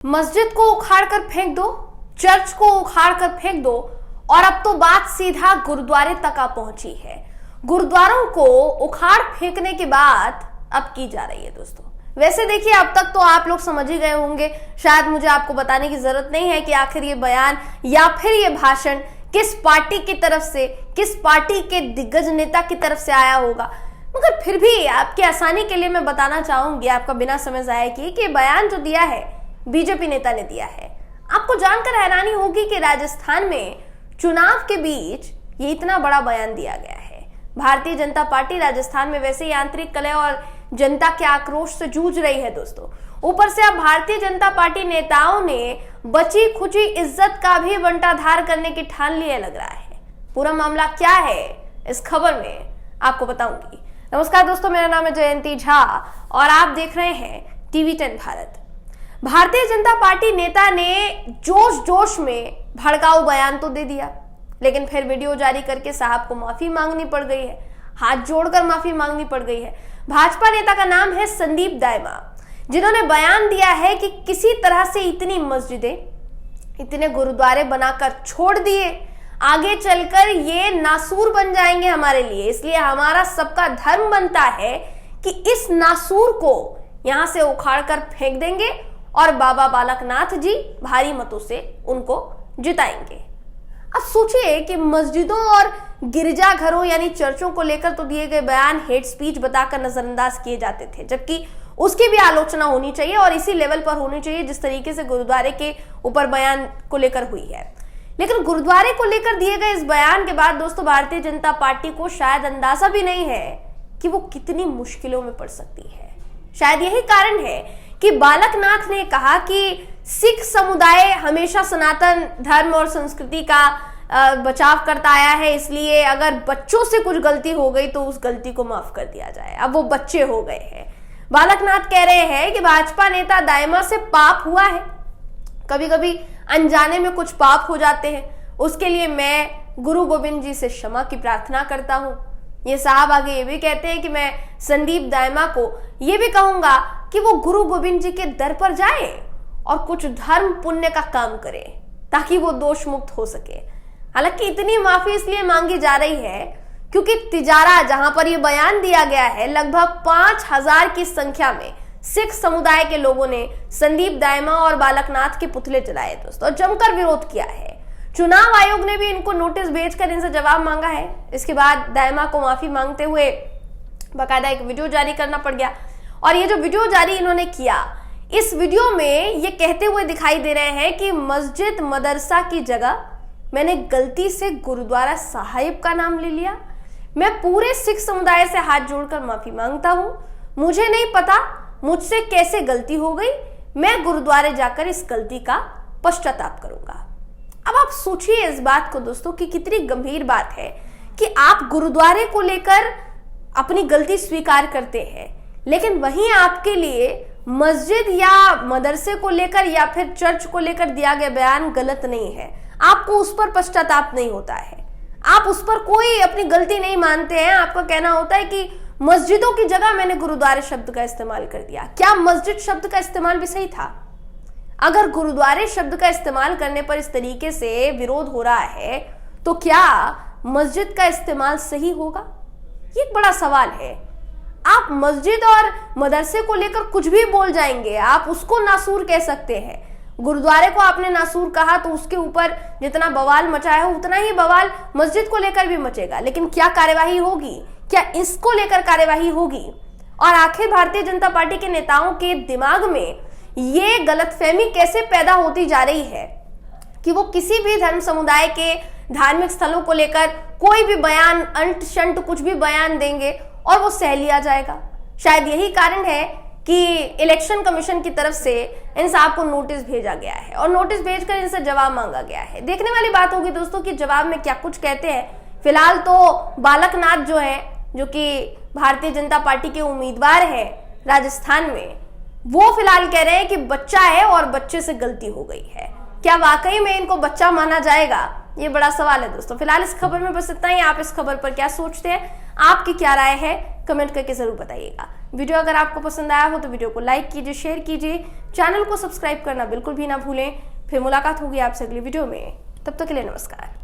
मस्जिद को उखाड़ कर फेंक दो, चर्च को उखाड़ कर फेंक दो और अब तो बात सीधा गुरुद्वारे तक आ पहुंची है। गुरुद्वारों को उखाड़ फेंकने की बात अब की जा रही है दोस्तों। वैसे देखिए, अब तक तो आप लोग समझ ही गए होंगे, शायद मुझे आपको बताने की जरूरत नहीं है कि आखिर ये बयान या फिर ये भाषण किस पार्टी की तरफ से, किस पार्टी के दिग्गज नेता की तरफ से आया होगा। मगर फिर भी आपकी आसानी के लिए मैं बताना चाहूंगी, आपका बिना समय जाए किए, कि बयान जो दिया है बीजेपी नेता ने दिया है। आपको जानकर हैरानी होगी कि राजस्थान में चुनाव के बीच ये इतना बड़ा बयान दिया गया है। भारतीय जनता पार्टी राजस्थान में वैसे ही आंतरिक कलह और जनता के आक्रोश से जूझ रही है दोस्तों। ऊपर से अब भारतीय जनता पार्टी नेताओं ने बची खुची इज्जत का भी बंटाधार करने की ठान लिए लग रहा है। पूरा मामला क्या है इस खबर में आपको बताऊंगी। नमस्कार दोस्तों, मेरा नाम है जयंती झा और आप देख रहे हैं TV10 भारत। भारतीय जनता पार्टी नेता ने जोश जोश में भड़काऊ बयान तो दे दिया, लेकिन फिर वीडियो जारी करके साहब को माफी मांगनी पड़ गई है, हाथ जोड़कर माफी मांगनी पड़ गई है। भाजपा नेता का नाम है संदीप दाइमा, जिन्होंने बयान दिया है कि किसी तरह से इतनी मस्जिदें, इतने गुरुद्वारे बनाकर छोड़ दिए, आगे चलकर ये नासूर बन जाएंगे हमारे लिए। इसलिए हमारा सबका धर्म बनता है कि इस नासूर को यहां से उखाड़ कर फेंक देंगे और बाबा बालकनाथ जी भारी मतों से उनको जिताएंगे। अब सोचिए कि मस्जिदों और गिरजाघरों यानी चर्चों को लेकर तो दिए गए बयान हेट स्पीच बताकर नजरअंदाज किए जाते थे, जबकि उसकी भी आलोचना होनी चाहिए और इसी लेवल पर होनी चाहिए जिस तरीके से गुरुद्वारे के ऊपर बयान को लेकर हुई है। लेकिन गुरुद्वारे को लेकर दिए गए इस बयान के बाद दोस्तों, भारतीय जनता पार्टी को शायद अंदाजा भी नहीं है कि वो कितनी मुश्किलों में पड़ सकती है। शायद यही कारण है कि बालकनाथ ने कहा कि सिख समुदाय हमेशा सनातन धर्म और संस्कृति का बचाव करता आया है, इसलिए अगर बच्चों से कुछ गलती हो गई तो उस गलती को माफ कर दिया जाए। अब वो बच्चे हो गए हैं। बालकनाथ कह रहे हैं कि भाजपा नेता दाइमा से पाप हुआ है, कभी कभी अनजाने में कुछ पाप हो जाते हैं, उसके लिए मैं गुरु गोविंद जी से क्षमा की प्रार्थना करता हूं। ये साहब आगे ये भी कहते हैं कि मैं संदीप दाइमा को ये भी कहूंगा कि वो गुरु गोविंद जी के दर पर जाए और कुछ धर्म पुण्य का काम करे ताकि वो दोष मुक्त हो सके। हालांकि इतनी माफी इसलिए मांगी जा रही है क्योंकि तिजारा, जहां पर ये बयान दिया गया है, लगभग 5000 की संख्या में सिख समुदाय के लोगों ने संदीप दाइमा और बालकनाथ के पुतले जलाए दोस्तों और जमकर विरोध किया है। चुनाव आयोग ने भी इनको नोटिस भेजकर इनसे जवाब मांगा है। इसके बाद दाइमा को माफी मांगते हुए बाकायदा एक वीडियो जारी करना पड़ गया और ये जो वीडियो जारी इन्होंने किया, इस वीडियो में ये कहते हुए दिखाई दे रहे हैं कि मस्जिद मदरसा की जगह मैंने गलती से गुरुद्वारा साहिब का नाम ले लिया। मैं पूरे सिख समुदाय से हाथ जोड़कर माफी मांगता हूं। मुझे नहीं पता मुझसे कैसे गलती हो गई। मैं गुरुद्वारे जाकर इस गलती का पश्चाताप करूंगा। अब आप सोचिए इस बात को दोस्तों कि कितनी गंभीर बात है कि आप गुरुद्वारे को लेकर अपनी गलती स्वीकार करते हैं, लेकिन वहीं आपके लिए मस्जिद या मदरसे को लेकर या फिर चर्च को लेकर दिया गया बयान गलत नहीं है। आपको उस पर पश्चाताप नहीं होता है, आप उस पर कोई अपनी गलती नहीं मानते हैं। आपका कहना होता है कि मस्जिदों की जगह मैंने गुरुद्वारे शब्द का इस्तेमाल कर दिया। क्या मस्जिद शब्द का इस्तेमाल भी सही था? अगर गुरुद्वारे शब्द का इस्तेमाल करने पर इस तरीके से विरोध हो रहा है तो क्या मस्जिद का इस्तेमाल सही होगा? ये एक बड़ा सवाल है। आप मस्जिद और मदरसे को लेकर कुछ भी बोल जाएंगे, आप उसको नासूर कह सकते हैं। गुरुद्वारे को आपने नासूर कहा तो उसके ऊपर जितना बवाल मचा है उतना ही बवाल मस्जिद को लेकर भी मचेगा। लेकिन क्या कार्यवाही होगी? क्या इसको लेकर कार्यवाही होगी? और आखिर भारतीय जनता पार्टी के नेताओं के दिमाग में ये गलतफहमी कैसे पैदा होती जा रही है कि वो किसी भी धर्म समुदाय के धार्मिक स्थलों को लेकर कोई भी बयान, अंट शंट कुछ भी बयान देंगे और वो सह लिया जाएगा। शायद यही कारण है कि इलेक्शन कमीशन की तरफ से इन साहब को नोटिस भेजा गया है और नोटिस भेजकर इनसे जवाब मांगा गया है। देखने वाली बात होगी दोस्तों कि जवाब में क्या कुछ कहते हैं। फिलहाल तो बालकनाथ जो है, जो कि भारतीय जनता पार्टी के उम्मीदवार है राजस्थान में, वो फिलहाल कह रहे हैं कि बच्चा है और बच्चे से गलती हो गई है। क्या वाकई में इनको बच्चा माना जाएगा? ये बड़ा सवाल है दोस्तों। फिलहाल इस खबर में बस इतना ही। आप इस खबर पर क्या सोचते हैं? आपकी क्या राय है? कमेंट करके जरूर बताइएगा। वीडियो अगर आपको पसंद आया हो तो वीडियो को लाइक कीजिए, शेयर कीजिए, चैनल को सब्सक्राइब करना बिल्कुल भी ना भूलें। फिर मुलाकात होगी आपसे अगली वीडियो में, तब तक के लिए नमस्कार।